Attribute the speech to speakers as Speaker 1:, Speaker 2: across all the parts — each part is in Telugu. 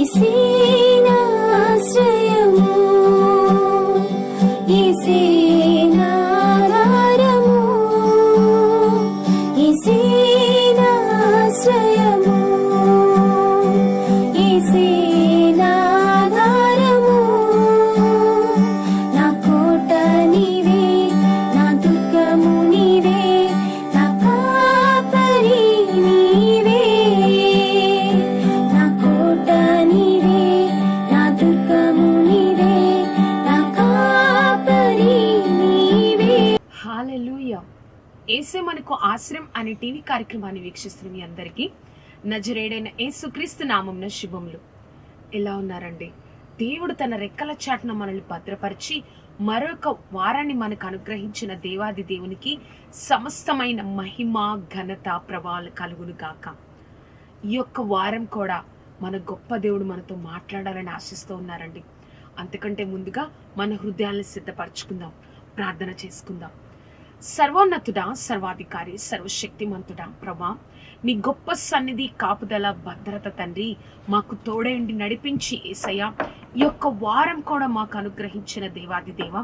Speaker 1: ఈసేనాశ్రయము, ఈసేనాధారము, ఈసేనాశ్రయము, ఈసేనాధారము. నా కోట నీవే, నా దుర్గము నీవే, నా కాపరి నీవే. నా కోట నీవే, నా దుర్గము నీవే, నా కాపరి నీవే.
Speaker 2: హల్లెలూయా. యేసే మనకు ఆశ్రయం అనే టీవీ కార్యక్రమాన్ని వీక్షిస్తున్న మీ అందరికీ నజరేయుడైన యేసుక్రీస్తు నామమున శుభములు. ఎలా ఉన్నారండి? దేవుడు తన రెక్కల చాటున మనల్ని భద్రపరిచి మరొక వారాన్ని మనకు అనుగ్రహించిన దేవాది దేవునికి సమస్తమైన మహిమ, ఘనత, ప్రభావాలు కలుగును గాక. ఈ యొక్క వారం కూడా మన గొప్ప దేవుడు మనతో మాట్లాడాలని ఆశిస్తూ ఉన్నారండి. అంతకంటే ముందుగా మన హృదయాలను సిద్ధపరచుకుందాం, ప్రార్థన చేసుకుందాం. సర్వోన్నతుడా, సర్వాధికారి, సర్వశక్తిమంతుడా ప్రభా, నీ గొప్ప సన్నిధి, కాపుదల, భద్రత తండ్రి మాకు తోడేండి నడిపించి యేసయ్యా ఈ యొక్క వారం కూడా మాకు అనుగ్రహించిన దేవాది దేవ,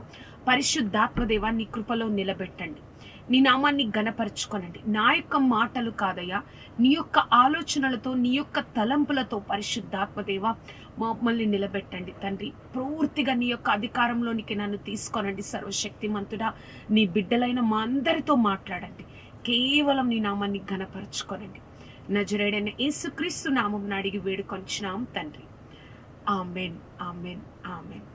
Speaker 2: పరిశుద్ధాత్మ దేవ, నీ కృపలో నిలబెట్టండి. నీ నామాన్ని ఘనపరచుకోనండి. నా యొక్క మాటలు కాదయ్యా, నీ యొక్క ఆలోచనలతో, నీ యొక్క తలంపులతో పరిశుద్ధాత్మ దేవ మమ్మల్ని నిలబెట్టండి తండ్రి. పూర్తిగా నీ యొక్క అధికారంలోనికి నన్ను తీసుకోనండి. సర్వశక్తిమంతుడా, నీ బిడ్డలైన మా అందరితో మాట్లాడండి. కేవలం నీ నామాన్ని ఘనపరచుకోనండి. నజరేయుడైన యేసుక్రీస్తు నామమున అడిగి వేడుకొంచున్నాం తండ్రి. ఆమేన్, ఆమేన్, ఆమేన్.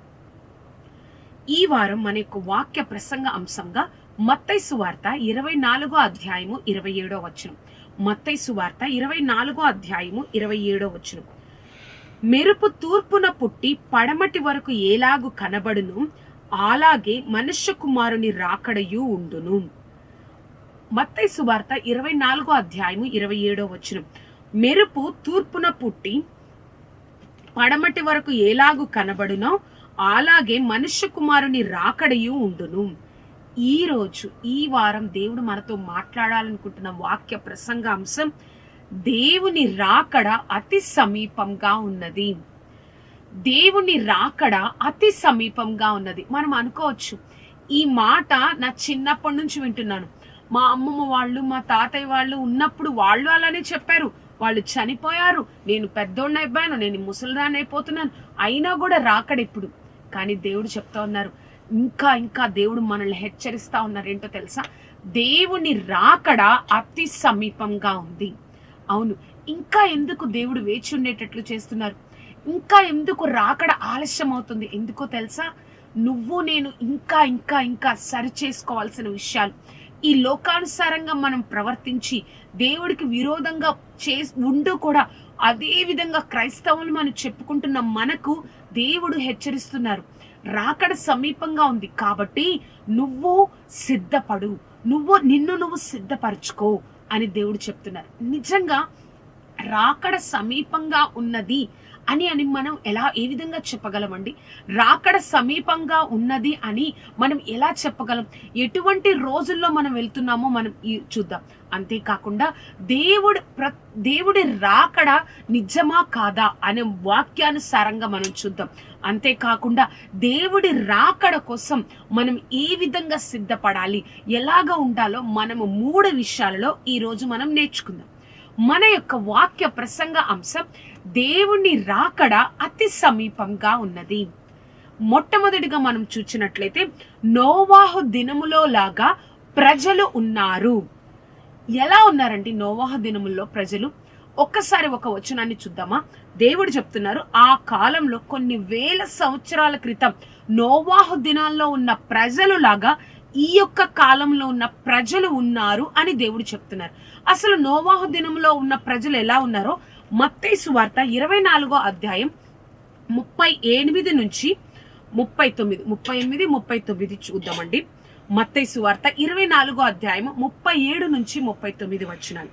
Speaker 2: ఈ వారం మన యొక్క వాక్య ప్రసంగ అంశంగా మత్తయి సువార్త 24వ అధ్యాయము 27వ వచనం. మత్తయి సువార్త 24వ అధ్యాయము 27వ వచనం. మెరుపు తూర్పున పుట్టి పడమటి వరకు ఏలాగు కనబడును, అలాగే మనుష్య కుమారుని రాకడయు ఉండును. మత్తయి సువార్త 24వ అధ్యాయము 27వ వచనం. మెరుపు తూర్పున పుట్టి పడమటి వరకు ఏలాగు కనబడునో అలాగే మనుష్య కుమారుని రాకడయు ఉండును. ఈ రోజు, ఈ వారం దేవుడు మనతో మాట్లాడాలనుకుంటున్న వాక్య ప్రసంగ అంశం, దేవుని రాకడ అతి సమీపంగా ఉన్నది. దేవుని రాకడ అతి సమీపంగా ఉన్నది. మనం అనుకోవచ్చు, ఈ మాట నా చిన్నప్పటి నుంచి వింటున్నాను. మా అమ్మమ్మ వాళ్ళు, మా తాతయ్య వాళ్ళు ఉన్నప్పుడు వాళ్ళు అలానే చెప్పారు. వాళ్ళు చనిపోయారు, నేను పెద్దోడిని అయిపోయాను, నేను ముసలిదాన్ని అయిపోతున్నాను, అయినా కూడా రాకడ ఇప్పుడు. కానీ దేవుడు చెప్తా ఉన్నారు, ఇంకా ఇంకా దేవుడు మనల్ని హెచ్చరిస్తా ఉన్నారు. ఏంటో తెలుసా? దేవుని రాకడ అతి సమీపంగా ఉంది. అవును, ఇంకా ఎందుకు దేవుడు వేచి ఉండేటట్లు చేస్తున్నారు? ఇంకా ఎందుకు రాకడ ఆలస్యం అవుతుంది? ఎందుకో తెలుసా? నువ్వు నేను ఇంకా ఇంకా ఇంకా సరి చేసుకోవాల్సిన విషయాలు. ఈ లోకానుసారంగా మనం ప్రవర్తించి దేవుడికి విరోధంగా ఉంటూ కూడా అదే విధంగా క్రైస్తవులు మనం చెప్పుకుంటున్న మనకు దేవుడు హెచ్చరిస్తున్నారు, రాకడ సమీపంగా ఉంది. కాబట్టి నువ్వు సిద్ధపడు, నిన్ను నువ్వు సిద్ధపరచుకో అని దేవుడు చెప్తున్నారు. నిజంగా రాకడ సమీపంగా ఉన్నది అని మనం ఏ విధంగా చెప్పగలమండి? రాకడ సమీపంగా ఉన్నది అని మనం ఎలా చెప్పగలం? ఎటువంటి రోజుల్లో మనం వెళ్తున్నామో మనం చూద్దాం. అంతేకాకుండా దేవుడి రాకడ నిజమా కాదా అనే వాక్యానుసారంగా మనం చూద్దాం. అంతేకాకుండా దేవుడి రాకడ కోసం మనం ఏ విధంగా సిద్ధపడాలి, ఎలాగా ఉండాలో మనము 3 విషయాలలో ఈ రోజు మనం నేర్చుకుందాం. మన యొక్క వాక్య ప్రసంగ అంశం, దేవుని రాకడ అతి సమీపంగా ఉన్నది. మొట్టమొదటిగా మనం చూచినట్లయితే, నోవాహు దినములో లాగా ప్రజలు ఉన్నారు. ఎలా ఉన్నారండి నోవాహు దినముల్లో ప్రజలు? ఒక్కసారి ఒక వచనాన్ని చూద్దామా? దేవుడు చెప్తున్నారు, ఆ కాలంలో కొన్ని వేల సంవత్సరాల క్రితం నోవాహు దినాల్లో ఉన్న ప్రజలు లాగా ఈ యొక్క కాలంలో ఉన్న ప్రజలు ఉన్నారు అని దేవుడు చెప్తున్నారు. అసలు నోవాహు దినంలో ఉన్న ప్రజలు ఎలా ఉన్నారో మత్తయి సువార్త 24వ అధ్యాయం 38 నుంచి 38 చూద్దామండి. మత్తయి సువార్త 24వ అధ్యాయం 37 నుంచి 39 వచనాలు.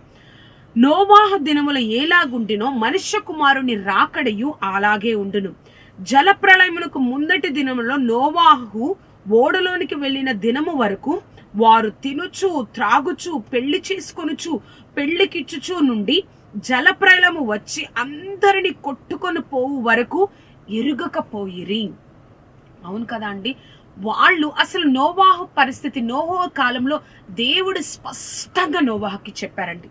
Speaker 2: నోవాహు దినముల ఏలాగుండినో మనుష్య కుమారుని రాకడయు అలాగే ఉండును. జలప్రళయమునకు ముందటి దినములో నోవాహు ఓడలోనికి వెళ్లిన దినము వరకు వారు తినుచు, త్రాగుచు, పెళ్లి చేసుకొనుచు, పెళ్లికిచ్చుచు నుండి జలప్రలయము వచ్చి అందరిని కొట్టుకొని పోవు వరకు ఎరుగకపోయిరి. అవును కదా అండి, వాళ్ళు అసలు నోవాహు పరిస్థితి, నోవాహు కాలంలో దేవుడు స్పష్టంగా నోవాహుకి చెప్పారండి.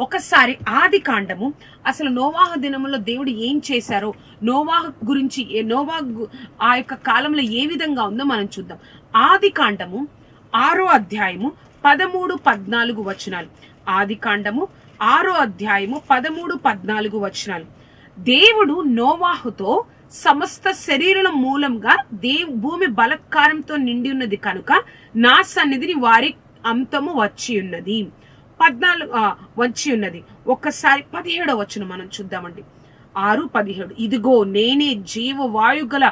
Speaker 2: ఒకసారి ఆది కాండము, అసలు నోవాహు దినములో దేవుడు ఏం చేశారో, నోవాహు గురించి ఆ యొక్క కాలంలో ఏ విధంగా ఉందో మనం చూద్దాం. ఆది కాండము 6వ అధ్యాయము 13-14 వచనాలు. ఆది కాండము 6వ అధ్యాయము 13-14 వచనాలు. దేవుడు నోవాహుతో, సమస్త శరీరుల మూలంగా భూమి బలత్కారంతో నిండి ఉన్నది కనుక నా సన్నిధిని వారి అంతము వచ్చి ఉన్నది. 14 వచ్చి ఉన్నది. ఒక్కసారి 17వ వచనం మనం చూద్దామండి. 6:17. ఇదిగో నేనే జీవవాయు గల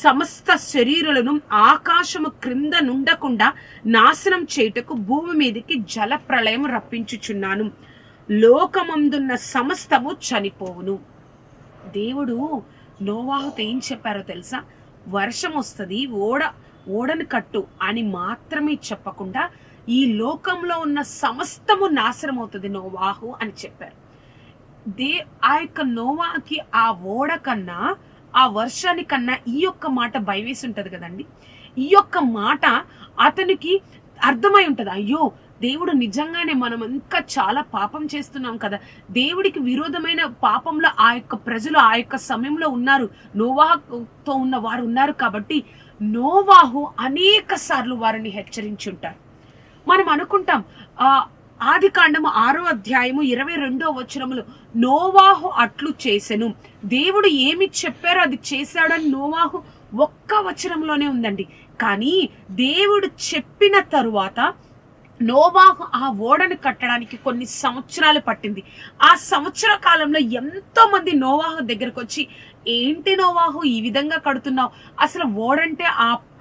Speaker 2: సమస్త శరీరులను ఆకాశము క్రింద నుండకుండా నాశనం చేయుటకు భూమి మీదకి జల ప్రళయం రప్పించుచున్నాను. లోకమందున్న సమస్తము చనిపోవును. దేవుడు నోవాహుతో ఏం చెప్పారో తెలుసా? వర్షం వస్తుంది, ఓడను కట్టు అని మాత్రమే చెప్పకుండా ఈ లోకంలో ఉన్న సమస్తము నాశనం అవుతుంది నోవాహు అని చెప్పారు. ఆ యొక్క నోవాకి ఆ ఓడ కన్నా, ఆ వర్షానికన్నా ఈ యొక్క మాట భయవేసి ఉంటది కదండి. ఈ యొక్క మాట అతనికి అర్థమై ఉంటది, అయ్యో దేవుడు నిజంగానే మనం ఇంకా చాలా పాపం చేస్తున్నాం కదా, దేవుడికి విరోధమైన పాపంలో ఆ యొక్క ప్రజలు ఆ యొక్క సమయంలో ఉన్నారు, నోవాహుతో ఉన్న వారు ఉన్నారు. కాబట్టి నోవాహు అనేక సార్లు వారిని హెచ్చరించి ఉంటారు. మనం అనుకుంటాం ఆది కాండము 6వ అధ్యాయము 22వ వచనములో నోవాహు అట్లు చేసెను, దేవుడు ఏమి చెప్పారో అది చేశాడని నోవాహు ఒక్క వచనంలోనే ఉందండి. కానీ దేవుడు చెప్పిన తరువాత నోవాహు ఆ ఓడను కట్టడానికి కొన్ని సంవత్సరాలు పట్టింది. ఆ సంవత్సర కాలంలో ఎంతో మంది నోవాహు దగ్గరకు వచ్చి, ఏంటి నోవాహు ఈ విధంగా కడుతున్నావు, అసలు ఓడంటే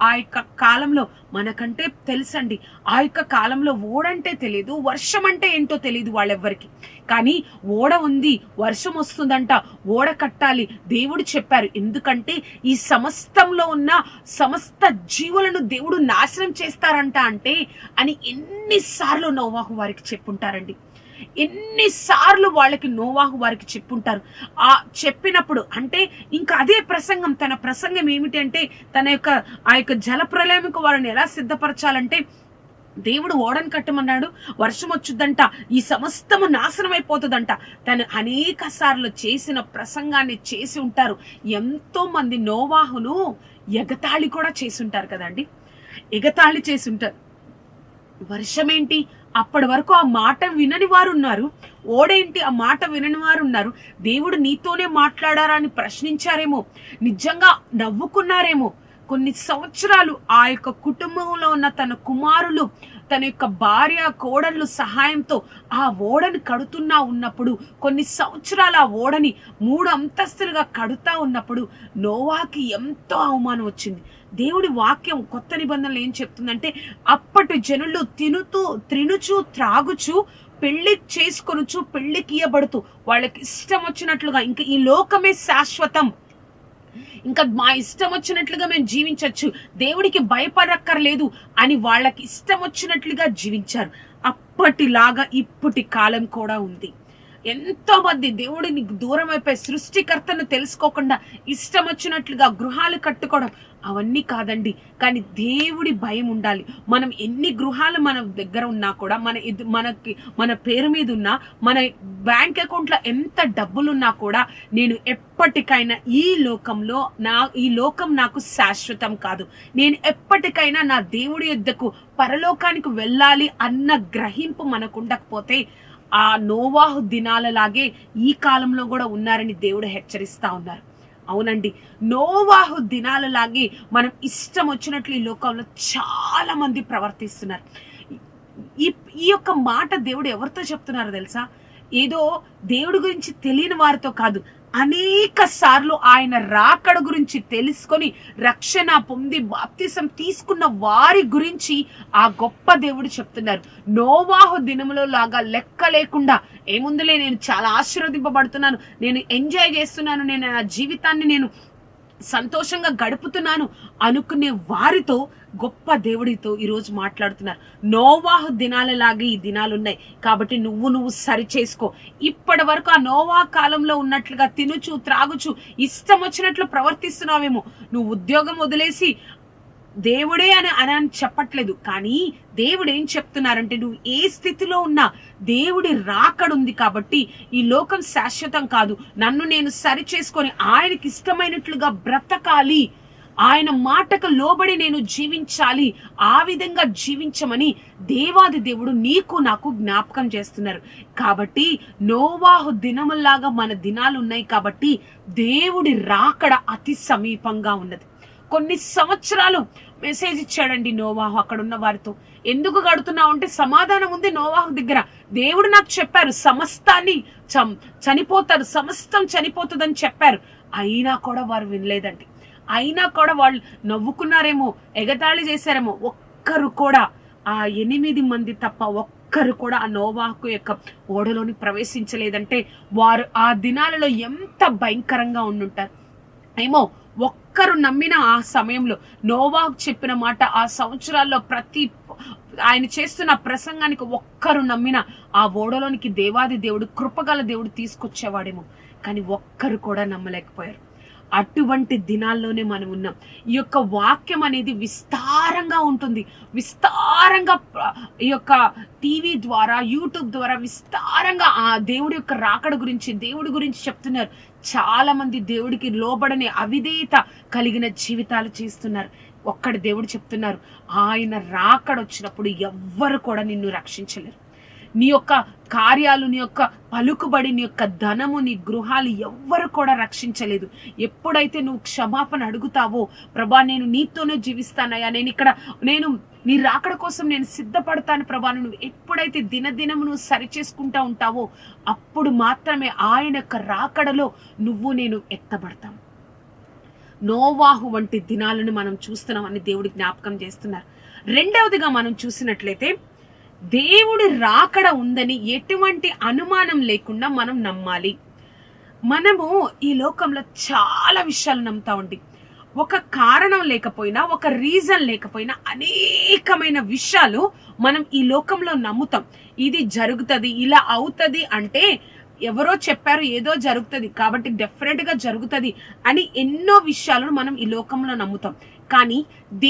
Speaker 2: ఆ యొక్క కాలంలో మనకంటే తెలుసండి, ఆ యొక్క కాలంలో ఓడంటే తెలియదు, వర్షం అంటే ఏంటో తెలియదు వాళ్ళెవ్వరికి. కానీ ఓడ ఉంది, వర్షం వస్తుందంట, ఓడ కట్టాలి, దేవుడు చెప్పారు. ఎందుకంటే ఈ సమస్తంలో ఉన్న సమస్త జీవులను దేవుడు నాశనం చేస్తారంట అంటే అని ఎన్నిసార్లు నోవాహు వారికి చెప్పుంటారండి. ఎన్నిసార్లు వాళ్ళకి నోవాహు వారికి చెప్పుంటారు. ఆ చెప్పినప్పుడు అంటే ఇంకా అదే ప్రసంగం, తన ప్రసంగం ఏమిటి అంటే ఆ యొక్క జల ప్రళయంకు వారిని ఎలా సిద్ధపరచాలంటే, దేవుడు ఓడను కట్టమన్నాడు, వర్షం వచ్చుద్దంట, ఈ సమస్తము నాశనం అయిపోతుందంట. తను అనేక సార్లు చేసిన ప్రసంగాన్ని చేసి ఉంటారు. ఎంతో మంది నోవాహును ఎగతాళి కూడా చేసి ఉంటారు కదండి, ఎగతాళి చేసి ఉంటారు. వర్షమేంటి, అప్పటి వరకు ఆ మాట వినని వారు ఉన్నారు, ఓడేంటి ఆ మాట వినని వారు ఉన్నారు. దేవుడు నీతోనే మాట్లాడారా అని ప్రశ్నించారేమో, నిజంగా నవ్వుకున్నారేమో. కొన్ని సంవత్సరాలు ఆ యొక్క కుటుంబంలో ఉన్న తన కుమారులు, తన యొక్క భార్య కోడళ్ళు సహాయంతో ఆ ఓడని కడుతున్నా ఉన్నప్పుడు, కొన్ని సంవత్సరాలు ఆ ఓడని 3 అంతస్తులుగా కడుతా ఉన్నప్పుడు నోవాకి ఎంతో అవమానం వచ్చింది. దేవుడి వాక్యం కొత్త నిబంధనలు ఏం చెప్తుందంటే, అప్పటి జనులు త్రినుచు త్రాగుచు పెళ్లి చేసుకొనుచు పెళ్లికి ఇయ్యబడుతూ వాళ్ళకి ఇష్టం వచ్చినట్లుగా, ఇంకా ఈ లోకమే శాశ్వతం, ఇంకా మా ఇష్టం వచ్చినట్లుగా మేము జీవించవచ్చు, దేవుడికి భయపడక్కర్లేదు అని వాళ్ళకి ఇష్టం వచ్చినట్లుగా జీవించారు. అప్పటిలాగా ఇప్పటి కాలం కూడా ఉంది. ఎంతో మంది దేవుడిని దూరం అయిపోయి సృష్టికర్తను తెలుసుకోకుండా ఇష్టం వచ్చినట్లుగా గృహాలు కట్టుకోవడం, అవన్నీ కాదండి. కానీ దేవుడి భయం ఉండాలి. మనం ఎన్ని గృహాలు మన దగ్గర ఉన్నా కూడా, మన పేరు మీద ఉన్నా, మన బ్యాంక్ అకౌంట్ లో ఎంత డబ్బులున్నా కూడా, నేను ఎప్పటికైనా ఈ లోకం నాకు శాశ్వతం కాదు, నేను ఎప్పటికైనా నా దేవుడి యొద్దకు పరలోకానికి వెళ్ళాలి అన్న గ్రహింపు మనకు ఉండకపోతే ఆ నోవాహు దినాలలాగే ఈ కాలంలో కూడా ఉన్నారని దేవుడు హెచ్చరిస్తా ఉన్నారు. అవునండి, నోవాహు దినాలలాగే మనం ఇష్టం వచ్చినట్లు ఈ లోకంలో చాలా మంది ప్రవర్తిస్తున్నారు. ఈ యొక్క మాట దేవుడు ఎవరితో చెప్తున్నారో తెలుసా? ఏదో దేవుడి గురించి తెలియని వారితో కాదు, అనేక సార్లు ఆయన రాకడ గురించి తెలుసుకొని రక్షణ పొంది బాప్తిసం తీసుకున్న వారి గురించి ఆ గొప్ప దేవుడు చెప్తున్నారు. నోవాహు దినములో లాగా లెక్క లేకుండా, ఏముందులే నేను చాలా ఆశీర్వదింపబడుతున్నాను, నేను ఎంజాయ్ చేస్తున్నాను, నేను నా జీవితాన్ని నేను సంతోషంగా గడుపుతున్నాను అనుకునే వారితో గొప్ప దేవుడితో ఈరోజు మాట్లాడుతున్నారు. నోవాహు దినాలలాగే ఈ దినాలు ఉన్నాయి కాబట్టి నువ్వు సరి చేసుకో. ఇప్పటి వరకు ఆ నోవా కాలంలో ఉన్నట్లుగా తినుచు త్రాగుచు ఇష్టం వచ్చినట్లు ప్రవర్తిస్తున్నావేమో. నువ్వు ఉద్యోగం వదిలేసి దేవుడే అని చెప్పట్లేదు, కానీ దేవుడు ఏం చెప్తున్నారంటే నువ్వు ఏ స్థితిలో ఉన్నా దేవుడి రాకడుంది కాబట్టి ఈ లోకం శాశ్వతం కాదు. నన్ను నేను సరి చేసుకొని ఆయనకి ఇష్టమైనట్లుగా బ్రతకాలి, ఆయన మాటకు లోబడి నేను జీవించాలి, ఆ విధంగా జీవించమని దేవాది దేవుడు నీకు నాకు జ్ఞాపకం చేస్తున్నారు. కాబట్టి నోవాహు దినముల్లాగా మన దినాలు ఉన్నాయి కాబట్టి దేవుడి రాకడ అతి సమీపంగా ఉన్నది. కొన్ని సంవత్సరాలు మెసేజ్ ఇచ్చాడండి నోవాహు అక్కడ ఉన్న వారితో. ఎందుకు గడుతున్నావు అంటే సమాధానం ఉంది నోవాహు దగ్గర. దేవుడు నాకు చెప్పారు సమస్తాన్ని చనిపోతారు, సమస్తం చనిపోతుందని చెప్పారు. అయినా కూడా వారు వినలేదండి. అయినా కూడా వాళ్ళు నవ్వుకున్నారేమో, ఎగతాళి చేశారేమో. ఒక్కరు కూడా, ఆ 8 మంది తప్ప ఒక్కరు కూడా ఆ నోవాహు యొక్క ఓడలోని ప్రవేశించలేదంటే వారు ఆ దినాలలో ఎంత భయంకరంగా ఉండుంటారు ఏమో. ఒక్కరు నమ్మిన ఆ సమయంలో నోవాహు చెప్పిన మాట, ఆ సంవత్సరాల్లో ప్రతి ఆయన చేస్తున్న ప్రసంగానికి ఒక్కరు నమ్మిన ఆ ఓడలోనికి దేవాది దేవుడు, కృపగల దేవుడు తీసుకొచ్చేవాడేమో. కానీ ఒక్కరు కూడా నమ్మలేకపోయారు. అటువంటి దినాల్లోనే మనం ఉన్నాం. ఈ యొక్క వాక్యం అనేది విస్తారంగా ఉంటుంది. విస్తారంగా ఈ యొక్క టీవీ ద్వారా, యూట్యూబ్ ద్వారా విస్తారంగా ఆ దేవుడి యొక్క రాకడ గురించి, దేవుడి గురించి చెప్తున్నారు. చాలా మంది దేవుడికి లోబడని అవిధేయత కలిగిన జీవితాలు చేస్తున్నారు. ఒక్కడి దేవుడు చెప్తున్నారు, ఆయన రాకడ వచ్చినప్పుడు ఎవ్వరు కూడా నిన్ను రక్షించలేరు. నీ యొక్క కార్యాలు, నీ యొక్క పలుకుబడి, నీ యొక్క ధనము, నీ గృహాలు ఎవ్వరు కూడా రక్షించలేదు. ఎప్పుడైతే నువ్వు క్షమాపణ అడుగుతావో, ప్రభా నేను నీతోనే జీవిస్తానయ్యా, నేను నీ రాకడ కోసం నేను సిద్ధపడతాను ప్రభా, నువ్వు ఎప్పుడైతే దినదినము నువ్వు సరి చేసుకుంటా ఉంటావో అప్పుడు మాత్రమే ఆయన యొక్క రాకడలో నువ్వు నేను ఎత్తబడతాం. నోవాహు వంటి దినాలను మనం చూస్తున్నామని దేవుడి జ్ఞాపకం చేస్తున్నారు. రెండవదిగా మనం చూసినట్లయితే దేవుడి రాకడ ఉందని ఎటువంటి అనుమానం లేకుండా మనం నమ్మాలి. మనము ఈ లోకంలో చాలా విషయాలు నమ్ముతా ఉండి, ఒక కారణం లేకపోయినా, ఒక రీజన్ లేకపోయినా అనేకమైన విషయాలు మనం ఈ లోకంలో నమ్ముతాం. ఇది జరుగుతుంది, ఇలా అవుతుంది అంటే ఎవరో చెప్పారు ఏదో జరుగుతుంది కాబట్టి డెఫినెట్ గా జరుగుతుంది అని ఎన్నో విషయాలను మనం ఈ లోకంలో నమ్ముతాం. కానీ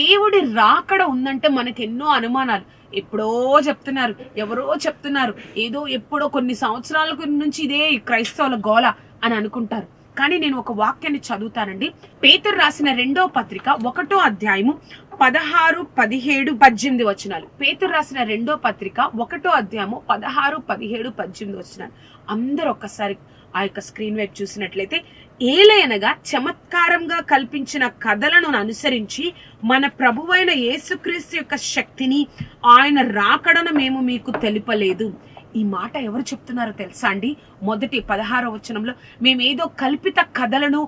Speaker 2: దేవుడి రాకడ ఉందంటే మనకు ఎన్నో అనుమానాలు. ఎప్పుడో చెప్తున్నారు, ఎవరో చెప్తున్నారు, ఏదో ఎప్పుడో కొన్ని సంవత్సరాల నుంచి ఇదే క్రైస్తవుల గోల అని అనుకుంటారు. కానీ నేను ఒక వాక్యాన్ని చదువుతానండి. పేతురు రాసిన 2వ పత్రిక 1వ అధ్యాయము 16, 17, 18 వచనాలు. పేతురు రాసిన 2వ పత్రిక 1వ అధ్యాయము 16, 17, 18 వచనాలు. అందరూ ఒక్కసారి ఆ యొక్క స్క్రీన్ వైపు చూసినట్లయితే, ఏలయనగా చమత్కారంగా కల్పించిన కథలను అనుసరించి మన ప్రభువైన యేసుక్రీస్తు యొక్క శక్తిని, ఆయన రాకడను మేము మీకు తెలుపలేదు. ఈ మాట ఎవరు చెప్తున్నారో తెలుసా అండి? మొదటి 16వ వచనంలో, మేమేదో కల్పిత కథలను,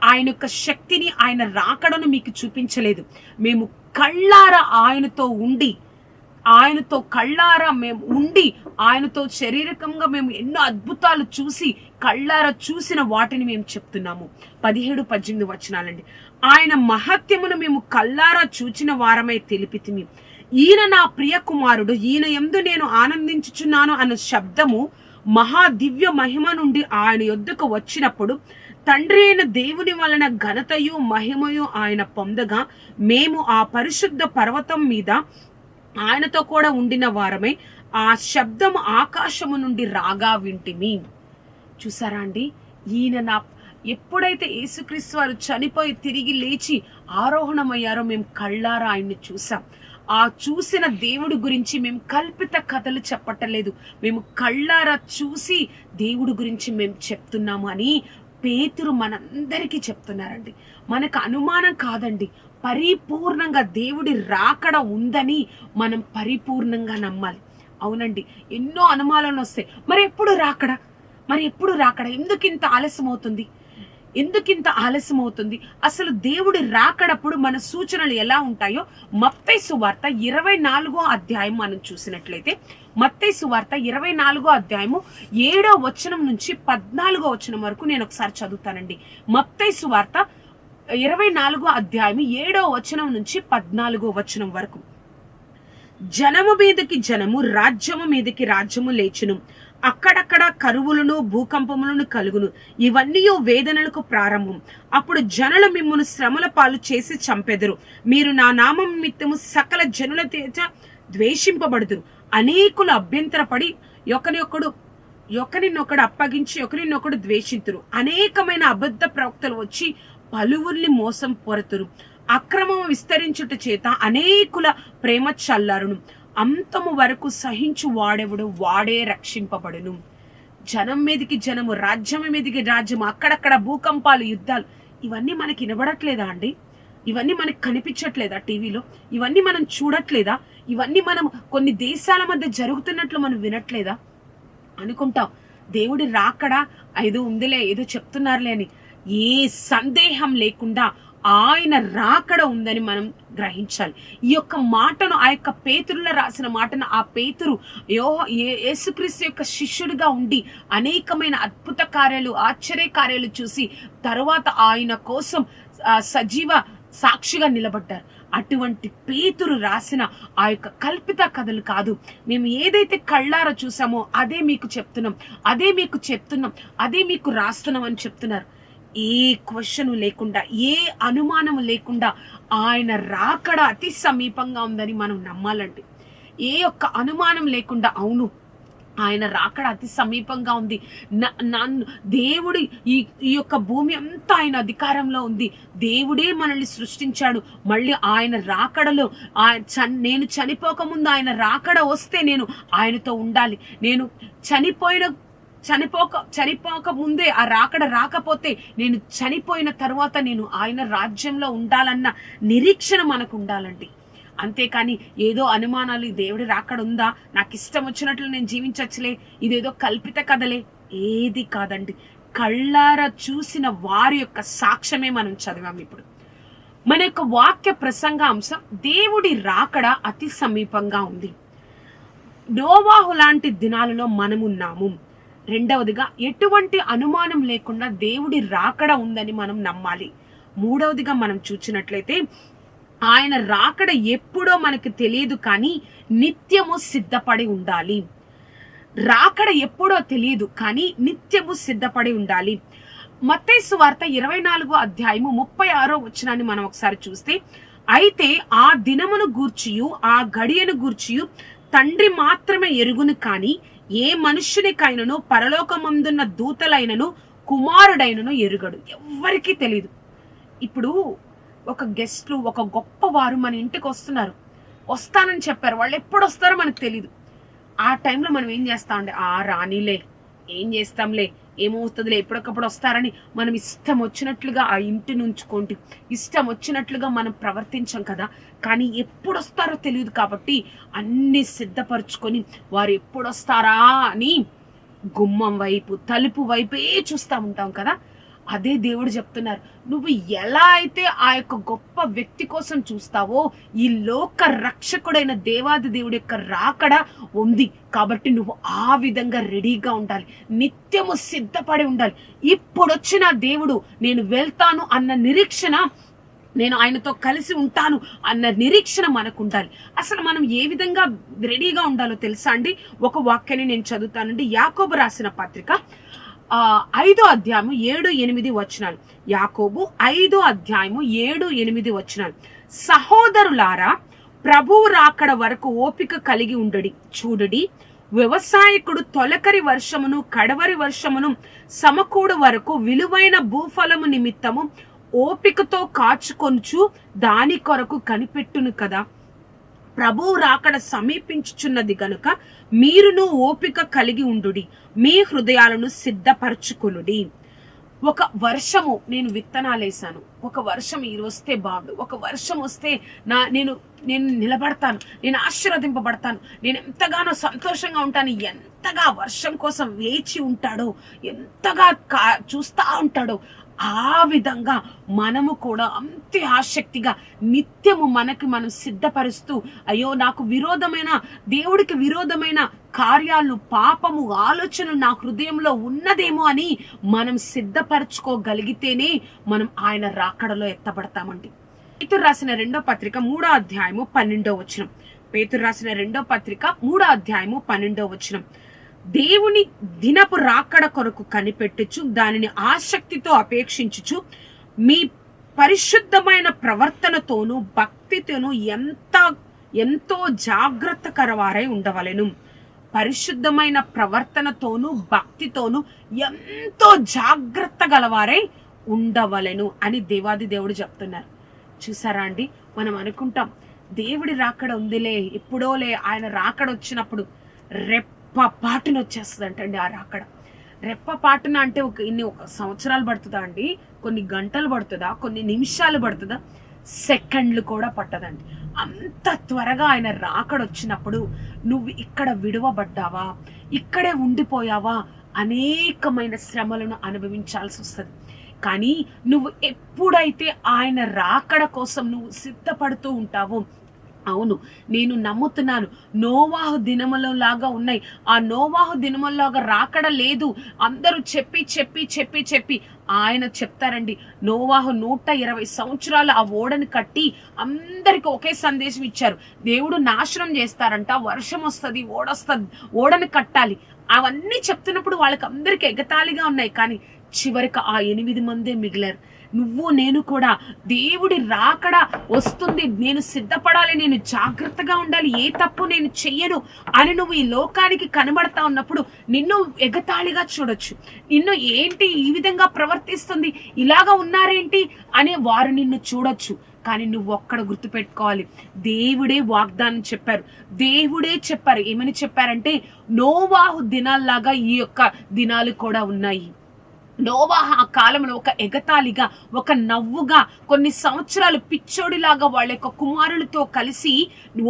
Speaker 2: ఆయన యొక్క శక్తిని, ఆయన రాకడను మీకు చూపించలేదు. మేము కళ్ళారా ఆయనతో ఉండి, ఆయనతో కళ్ళారా మేము ఉండి, ఆయనతో శారీరకంగా మేము ఎన్నో అద్భుతాలు చూసి, కళ్ళారా చూసిన వాటిని మేము చెప్తున్నాము. 17, 18 వచనాలండి. ఆయన మహత్యమును మేము కళ్ళారా చూచిన వారమై తెలిపితిమి. ఈయన నా ప్రియ కుమారుడు, ఈయన యందు నేను ఆనందించుచున్నాను అన్న శబ్దము మహా దివ్య మహిమ నుండి ఆయన యొద్దకు వచ్చినప్పుడు, తండ్రి అయిన దేవుని వలన ఘనతయు మహిమయు ఆయన పొందగా, మేము ఆ పరిశుద్ధ పర్వతం మీద ఆయనతో కూడా ఉండిన వారమై ఆ శబ్దము ఆకాశము నుండి రాగా వింటిమి. చూసారా అండి? ఈయన ఎప్పుడైతే యేసుక్రీస్తు వారు చనిపోయి తిరిగి లేచి ఆరోహణమయ్యారో మేము కళ్ళారా ఆయన్ని చూసాం. ఆ చూసిన దేవుడి గురించి మేము కల్పిత కథలు చెప్పటలేదు, మేము కళ్ళారా చూసి దేవుడి గురించి మేము చెప్తున్నాము అని పేతురు మనందరికీ చెప్తున్నారండి. మనకు అనుమానం కాదండి, పరిపూర్ణంగా దేవుడి రాకడ ఉందని మనం పరిపూర్ణంగా నమ్మాలి. అవునండి, ఎన్నో అనుమానాలు వస్తాయి. మరి ఎప్పుడు రాకడ, ఎందుకింత ఆలస్యం అవుతుంది? అసలు దేవుడి రాకడప్పుడు మన సూచనలు ఎలా ఉంటాయో మత్తయి సువార్త 24వ అధ్యాయం మనం చూసినట్లయితే, మత్తయి సువార్త 24వ అధ్యాయము 7వ వచనం నుంచి 14వ వచనం వరకు నేను ఒకసారి చదువుతానండి. మత్తయి సువార్త 24వ అధ్యాయం 7వ వచనం నుంచి 14వ వచనం వరకు. జనము మీదకి జనము, రాజ్యము మీదకి రాజ్యము లేచును. అక్కడక్కడ కరువులను భూకంపములను కలుగును. ఇవన్నీ వేదనలకు ప్రారంభం. అప్పుడు జనులు మిమ్మును శ్రమల పాలు చేసి చంపెదరు. మీరు నా నామం నిమిత్తము సకల జనుల చేత ద్వేషింపబడుదురు. అనేకులు అభ్యంతరపడి ఒకరినొకడు అప్పగించి ఒకరినొకడు ద్వేషింతురు. అనేకమైన అబద్ధ ప్రవక్తలు వచ్చి పలువురిని మోసం పొరతురు. అక్రమము విస్తరించుట చేత అనేకుల ప్రేమ చల్లారును. అంతము వరకు సహించు వాడెవడు వాడే రక్షింపబడును. జనం మీదకి జనము, రాజ్యం మీదకి రాజ్యము, అక్కడక్కడ భూకంపాలు, యుద్ధాలు, ఇవన్నీ మనకి వినబడట్లేదా అండి? ఇవన్నీ మనకి కనిపించట్లేదా టీవీలో? ఇవన్నీ మనం చూడట్లేదా? ఇవన్నీ మనం కొన్ని దేశాల మధ్య జరుగుతున్నట్లు మనం వినట్లేదా? అనుకుంటాం దేవుడి రాకడా ఏదో ఉందిలే, ఏదో చెప్తున్నారులే అని. ఏ సందేహం లేకుండా ఆయన రాకడ ఉందని మనం గ్రహించాలి. ఈ యొక్క మాటను, ఆ యొక్క పేతురులో రాసిన మాటను, ఆ పేతురు యేసుక్రీస్తు యొక్క శిష్యుడిగా ఉండి అనేకమైన అద్భుత కార్యాలు, ఆశ్చర్య కార్యాలు చూసి తరువాత ఆయన కోసం సజీవ సాక్షిగా నిలబడ్డారు. అటువంటి పేతురు రాసిన ఆ యొక్క కల్పిత కథలు కాదు. మేము ఏదైతే కళ్ళారా చూసామో అదే మీకు చెప్తున్నాం, అదే మీకు రాస్తున్నాం అని చెప్తున్నారు. ఏ క్వశ్చన్ లేకుండా, ఏ అనుమానం లేకుండా ఆయన రాకడ అతి సమీపంగా ఉందని మనం నమ్మాలండి. ఏ ఒక్క అనుమానం లేకుండా, అవును ఆయన రాకడ అతి సమీపంగా ఉంది. దేవుడు ఈ యొక్క భూమి అంతా ఆయన అధికారంలో ఉంది. దేవుడే మనల్ని సృష్టించాడు. మళ్ళీ ఆయన రాకడలో నేను చనిపోకముందు ఆయన రాకడ వస్తే నేను ఆయనతో ఉండాలి. నేను చనిపోక ముందే ఆ రాకడ రాకపోతే నేను చనిపోయిన తర్వాత నేను ఆయన రాజ్యంలో ఉండాలన్న నిరీక్షణ మనకు ఉండాలండి. అంతేకాని ఏదో అనుమానాలు, దేవుడి రాకడ ఉందా, నాకు ఇష్టం వచ్చినట్లు నేను జీవించచ్చులే, ఇదేదో కల్పిత కథలే, ఏది కాదండి. కళ్ళారా చూసిన వారి యొక్క సాక్ష్యమే మనం చదివాం. ఇప్పుడు మన యొక్క వాక్య ప్రసంగ అంశం దేవుడి రాకడ అతి సమీపంగా ఉంది. నోవాహు లాంటి దినాలలో మనమున్నాము. రెండవదిగా, ఎటువంటి అనుమానం లేకుండా దేవుడి రాకడ ఉందని మనం నమ్మాలి. మూడవదిగా మనం చూసినట్లయితే ఆయన రాకడ ఎప్పుడో మనకు తెలియదు, కానీ నిత్యము సిద్ధపడి ఉండాలి. రాకడ ఎప్పుడో తెలియదు, కానీ నిత్యము సిద్ధపడి ఉండాలి. మత్తయి సువార్త 24వ అధ్యాయము 36వ వచనాన్ని మనం ఒకసారి చూస్తే, అయితే ఆ దినమును గూర్చియు ఆ గడియను గూర్చియు తండ్రి మాత్రమే ఎరుగును, కానీ ఏ మనుష్యునికైనను పరలోకమందున్న దూతలైనను కుమారుడైనను ఎరుగడు. ఎవ్వరికీ తెలియదు. ఇప్పుడు ఒక గెస్ట్లు, ఒక గొప్ప వారు మన ఇంటికి వస్తానని చెప్పారు. వాళ్ళు ఎప్పుడు వస్తారో మనకు తెలియదు. ఆ టైంలో మనం ఏం చేస్తామంటే, రానిలే, ఏం చేస్తాంలే, ఏమవుతుందిలే, ఎప్పటికప్పుడు వస్తారని మనం ఇష్టం వచ్చినట్లుగా ఆ ఇంటిని ఉంచుకోండి, ఇష్టం వచ్చినట్లుగా మనం ప్రవర్తించాం కదా. కానీ ఎప్పుడు వస్తారో తెలియదు కాబట్టి అన్ని సిద్ధపరచుకొని వారు ఎప్పుడు వస్తారా అని గుమ్మం వైపు, తలుపు వైపే చూస్తూ ఉంటాం కదా. అదే దేవుడు చెప్తున్నారు, నువ్వు ఎలా అయితే ఆ యొక్క గొప్ప వ్యక్తి కోసం చూస్తావో, ఈ లోక రక్షకుడైన దేవాది దేవుడి యొక్క రాకడ ఉంది కాబట్టి నువ్వు ఆ విధంగా రెడీగా ఉండాలి, నిత్యము సిద్ధపడి ఉండాలి. ఇప్పుడొచ్చిన దేవుడు నేను వెళ్తాను అన్న నిరీక్షణ, నేను ఆయనతో కలిసి ఉంటాను అన్న నిరీక్షణ మనకు ఉండాలి. అసలు మనం ఏ విధంగా రెడీగా ఉండాలో తెలుసా అండి? ఒక వాక్యాన్ని నేను చదువుతానండి. యాకోబు రాసిన పత్రిక 5వ అధ్యాయము 7-8 వచనాలు. యాకోబు 5వ అధ్యాయము 7-8 వచనాలు. సహోదరులారా, ప్రభువు రాకడ వరకు ఓపిక కలిగి ఉండడి. చూడడి, వ్యవసాయకుడు తొలకరి వర్షమును కడవరి వర్షమును సమకూడు వరకు విలువైన భూఫలము నిమిత్తము ఓపికతో కాచుకొనుచు దాని కొరకు కనిపెట్టును కదా. ప్రభువు రాకడ సమీపించుచున్నది గనుక మీరును ఓపిక కలిగి ఉండుడి, మీ హృదయాలను సిద్ధపరచుకొనుడి. ఒక వర్షము, నేను విత్తనాలేసాను, ఒక వర్షం ఈ వస్తే బాగుండు, ఒక వర్షం వస్తే నేను నిలబడతాను, నేను ఆశీర్వదింపబడతాను, నేను ఎంతగానో సంతోషంగా ఉంటాను. ఎంతగా వర్షం కోసం వేచి ఉంటాడో, ఎంతగా చూస్తా ఉంటాడో, ఆ విధంగా మనము కూడా అంతే ఆసక్తిగా నిత్యము మనకి మనం సిద్ధపరుస్తూ, అయ్యో నాకు విరోధమైన, దేవుడికి విరోధమైన కార్యాలు, పాపము, ఆలోచనలు నా హృదయంలో ఉన్నదేమో అని మనం సిద్ధపరచుకోగలిగితేనే మనం ఆయన రాకడలో ఎత్తబడతామండి. పేతురు రాసిన 2వ పత్రిక 3వ అధ్యాయము 12వ వచనం. పేతురు రాసిన 2వ పత్రిక 3వ అధ్యాయము 12వ వచనం. దేవుని దినపు రాకడ కొరకు కనిపెట్టుచు దానిని ఆసక్తితో అపేక్షించుచు మీ పరిశుద్ధమైన ప్రవర్తనతోనూ భక్తితోనూ ఎంతో జాగ్రత్తకరవారై ఉండవలెను. పరిశుద్ధమైన ప్రవర్తనతోనూ భక్తితోనూ ఎంతో జాగ్రత్త గలవారై ఉండవలెను అని దేవాది దేవుడు చెప్తున్నారు. చూసారా అండి, మనం అనుకుంటాం దేవుడి రాకడ ఉందిలే, ఎప్పుడోలే, ఆయన రాకడ వచ్చినప్పుడు రెప్పపాటున వచ్చేస్తుందంటండి. ఆ రాకడ రెప్పపాటున అంటే ఒక సంవత్సరాలు పడుతుందా అండి? కొన్ని గంటలు పడుతుందా? కొన్ని నిమిషాలు పడుతుందా? సెకండ్లు కూడా పట్టదండి. అంత త్వరగా ఆయన రాకడ వచ్చినప్పుడు నువ్వు ఇక్కడ విడువబడ్డావా, ఇక్కడే ఉండిపోయావా, అనేకమైన శ్రమలను అనుభవించాల్సి వస్తుంది. కానీ నువ్వు ఎప్పుడైతే ఆయన రాకడ కోసం నువ్వు సిద్ధపడుతూ ఉంటావో, అవును నేను నమ్ముతున్నాను నోవాహు దినములో లాగా ఉన్నాయి, ఆ నోవాహు దినములాగా రాకడ లేదు అందరూ చెప్పి చెప్పి చెప్పి చెప్పి ఆయన చెప్తారండి. నోవాహు 120 సంవత్సరాలు ఆ ఓడని కట్టి అందరికి ఒకే సందేశం ఇచ్చారు. దేవుడు నాశనం చేస్తారంట, వర్షం వస్తుంది, ఓడని కట్టాలి, అవన్నీ చెప్తున్నప్పుడు వాళ్ళకి అందరికి ఎగతాళిగా ఉన్నాయి. కానీ చివరికి ఆ 8 మందే మిగిలారు. నువ్వు నేను కూడా దేవుడి రాకడ వస్తుంది, నేను సిద్ధపడాలి, నేను జాగ్రత్తగా ఉండాలి, ఏ తప్పు నేను చెయ్యను అని నువ్వు ఈ లోకానికి కనబడతా ఉన్నప్పుడు నిన్ను ఎగతాళిగా చూడొచ్చు. నిన్ను ఏంటి ఈ విధంగా ప్రవర్తిస్తుంది, ఇలాగా ఉన్నారేంటి అని వారు నిన్ను చూడొచ్చు. కానీ నువ్వు ఒక్కడ గుర్తుపెట్టుకోవాలి, దేవుడే వాగ్దానం చెప్పారు, దేవుడే చెప్పారు. ఏమని చెప్పారంటే నోవాహు దినాల్లాగా ఈ యొక్క దినాలు కూడా ఉన్నాయి. నోవాహు ఆ కాలంలో ఒక ఎగతాళిగా, ఒక నవ్వుగా, కొన్ని సంవత్సరాలు పిచ్చోడిలాగా వాళ్ళ యొక్క కుమారులతో కలిసి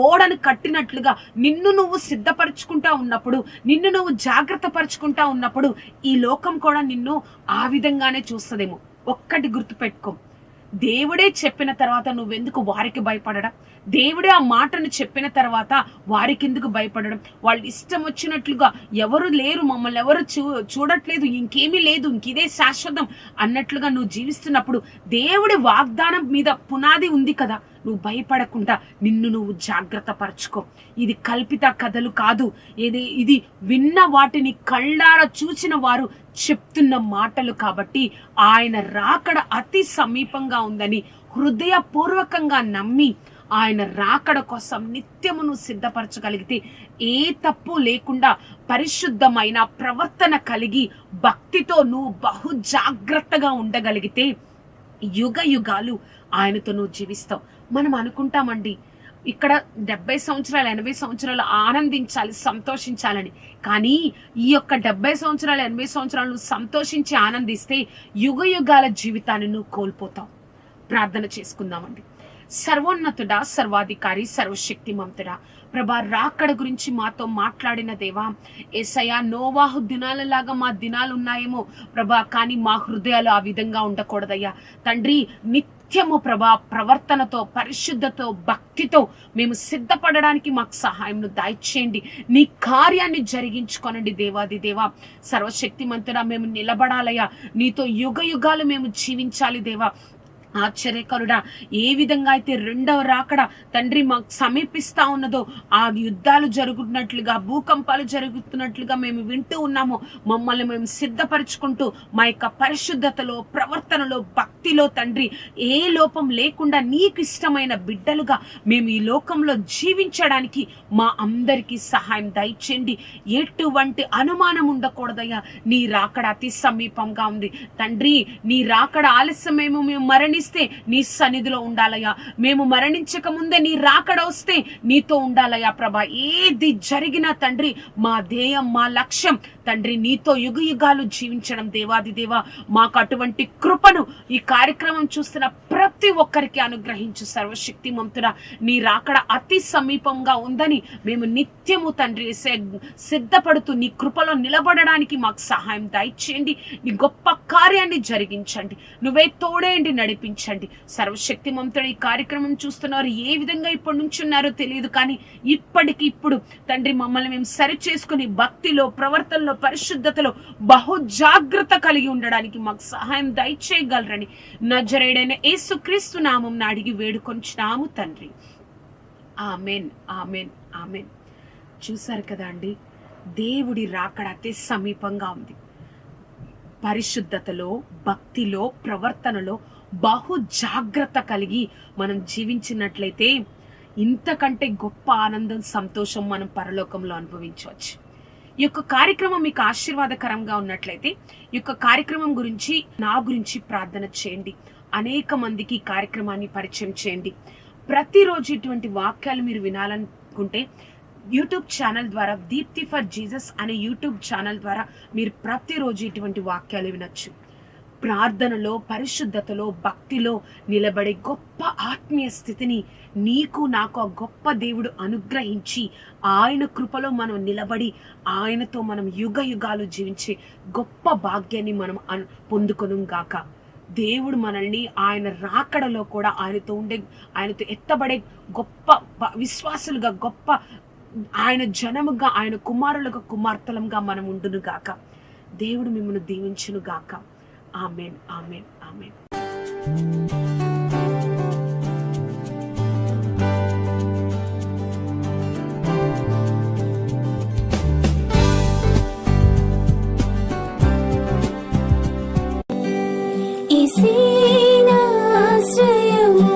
Speaker 2: ఓడను కట్టినట్లుగా నిన్ను నువ్వు సిద్ధపరచుకుంటా ఉన్నప్పుడు, నిన్ను నువ్వు జాగ్రత్త పరుచుకుంటా ఉన్నప్పుడు ఈ లోకం కూడా నిన్ను ఆ విధంగానే చూస్తుందేమో. ఒక్కటి గుర్తుపెట్టుకో, దేవుడే చెప్పిన తర్వాత నువ్వెందుకు వారికి భయపడడం? దేవుడే ఆ మాటను చెప్పిన తర్వాత వారికి ఎందుకు భయపడడం? వాళ్ళు ఇష్టం వచ్చినట్లుగా ఎవరు లేరు, మమ్మల్ని ఎవరు చూడట్లేదు, ఇంకేమీ లేదు, ఇంకిదే శాశ్వతం అన్నట్లుగా నువ్వు జీవిస్తున్నప్పుడు దేవుడి వాగ్దానం మీద పునాది ఉంది కదా, నువ్వు భయపడకుండా నిన్ను నువ్వు జాగ్రత్త పరచుకో. ఇది కల్పిత కథలు కాదు, ఇది విన్న వాటిని కళ్ళారా చూసిన వారు చెప్తున్న మాటలు. కాబట్టి ఆయన రాకడ అతి సమీపంగా ఉందని హృదయపూర్వకంగా నమ్మి ఆయన రాకడ కోసం నిత్యమును సిద్ధపరచగలిగితే, ఏ తప్పు లేకుండా పరిశుద్ధమైన ప్రవర్తన కలిగి భక్తితో నువ్వు బహు జాగ్రత్తగా ఉండగలిగితే యుగ యుగాలు ఆయనతో నువ్వు జీవిస్తావు. మనం అనుకుంటామండి ఇక్కడ 70 సంవత్సరాలు 80 సంవత్సరాలు ఆనందించాలి, సంతోషించాలని. కానీ ఈ యొక్క 70 సంవత్సరాలు 80 సంవత్సరాలు సంతోషించి ఆనందిస్తే యుగ యుగాల జీవితాన్ని నువ్వు కోల్పోతావు. ప్రార్థన చేసుకుందామండి. సర్వోన్నతుడా, సర్వాధికారి, సర్వశక్తిమంతుడా, ప్రభా రాకడ గురించి మాతో మాట్లాడిన దేవా, యేసయ్యా నోవాహు దినాలలాగా మా దినాలు ఉన్నాయేమో ప్రభా, కానీ మా హృదయాలు ఆ విధంగా ఉండకూడదయ్యా తండ్రి. నిత్యము ప్రభా ప్రవర్తనతో, పరిశుద్ధతో, భక్తితో మేము సిద్ధపడడానికి మాకు సహాయం దయచేయండి. నీ కార్యాన్ని జరిగించుకోనండి దేవాది దేవా. సర్వశక్తిమంతుడా, మేము నిలబడాలయ్యా, నీతో యుగ యుగాలు మేము జీవించాలి దేవా. ఆశ్చర్యకరుడా, ఏ విధంగా అయితే రెండవ రాకడ తండ్రి మాకు సమీపిస్తా ఉన్నదో, ఆ యుద్ధాలు జరుగుతున్నట్లుగా, భూకంపాలు జరుగుతున్నట్లుగా మేము వింటూ ఉన్నాము. మమ్మల్ని మేము సిద్ధపరచుకుంటూ మా యొక్క పరిశుద్ధతలో, ప్రవర్తనలో, భక్తిలో తండ్రి ఏ లోపం లేకుండా నీకు ఇష్టమైన బిడ్డలుగా మేము ఈ లోకంలో జీవించడానికి మా అందరికీ సహాయం దయచేయండి. ఎటువంటి అనుమానం ఉండకూడదయ్యా, నీ రాకడ అతి సమీపంగా ఉంది తండ్రి. నీ రాకడ ఆలస్యమేమో మేము మరణిస్తే నీ సన్నిధిలో ఉండాలయ్యా. మేము మరణించక ముందే నీ రాకడ వస్తే నీతో ఉండాలయ్యా ప్రభా. ఏది జరిగినా తండ్రి మా ధ్యేయం, మా లక్ష్యం తండ్రి నీతో యుగ యుగాలు జీవించడం దేవాది దేవా. మాకు అటువంటి కృపను ఈ కార్యక్రమం చూస్తున్న ప్రతి ఒక్కరికి అనుగ్రహించు సర్వశక్తిమంతుడా. నీ రాకడ అతి సమీపంగా ఉందని మేము నిత్యము తండ్రి సిద్ధపడుతూ నీ కృపలో నిలబడడానికి మాకు సహాయం దయచేయండి. నీ గొప్ప కార్యాన్ని జరిగించండి. నువ్వే తోడేయండి, నడిపించండి. సర్వశక్తిమంతుడు ఈ కార్యక్రమం చూస్తున్నారు ఏ విధంగా ఇప్పటి నుంచి ఉన్నారో తెలియదు, కానీ ఇప్పటికి ఇప్పుడు తండ్రి మమ్మల్ని మేము సరి చేసుకుని భక్తిలో, ప్రవర్తనలో, పరిశుద్ధతలో బహు జాగ్రత్త కలిగి ఉండడానికి మాకు సహాయం దయచేయగలరని నజరేయుడైన యేసుక్రీస్తు నామం అడిగి వేడుకొంచున్నాము తండ్రి. Amen, amen, amen. చూసారు కదా అండి, దేవుడి రాకడ అతి సమీపంగా ఉంది. పరిశుద్ధతలో, భక్తిలో, ప్రవర్తనలో బహు జాగ్రత్త కలిగి మనం జీవించినట్లయితే ఇంతకంటే గొప్ప ఆనందం, సంతోషం మనం పరలోకంలో అనుభవించవచ్చు. ఈ యొక్క కార్యక్రమం మీకు ఆశీర్వాదకరంగా ఉన్నట్లయితే ఈ యొక్క కార్యక్రమం గురించి, నా గురించి ప్రార్థన చేయండి. అనేక మందికి ఈ కార్యక్రమాన్ని పరిచయం చేయండి. ప్రతిరోజు ఇటువంటి వాక్యాలు మీరు వినాలనుకుంటే యూట్యూబ్ ఛానల్ ద్వారా, దీప్తి ఫర్ జీసస్ అనే యూట్యూబ్ ఛానల్ ద్వారా మీరు ప్రతిరోజు ఇటువంటి వాక్యాలు వినొచ్చు. ప్రార్థనలో, పరిశుద్ధతలో, భక్తిలో నిలబడే గొప్ప ఆత్మీయ స్థితిని నీకు నాకు ఆ గొప్ప దేవుడు అనుగ్రహించి ఆయన కృపలో మనం నిలబడి ఆయనతో మనం యుగ యుగాలు జీవించే గొప్ప భాగ్యాన్ని మనం పొందుకొను గాక. దేవుడు మనల్ని ఆయన రాకడలో కూడా ఆయనతో ఎత్తబడే గొప్ప విశ్వాసులుగా, గొప్ప ఆయన జనముగా, ఆయన కుమారులుగా, కుమార్తెలంగా మనం ఉండును గాక. దేవుడు మిమ్మల్ని దీవించును గాక. Amen, amen, amen.
Speaker 1: ఈసేనాశ్రయము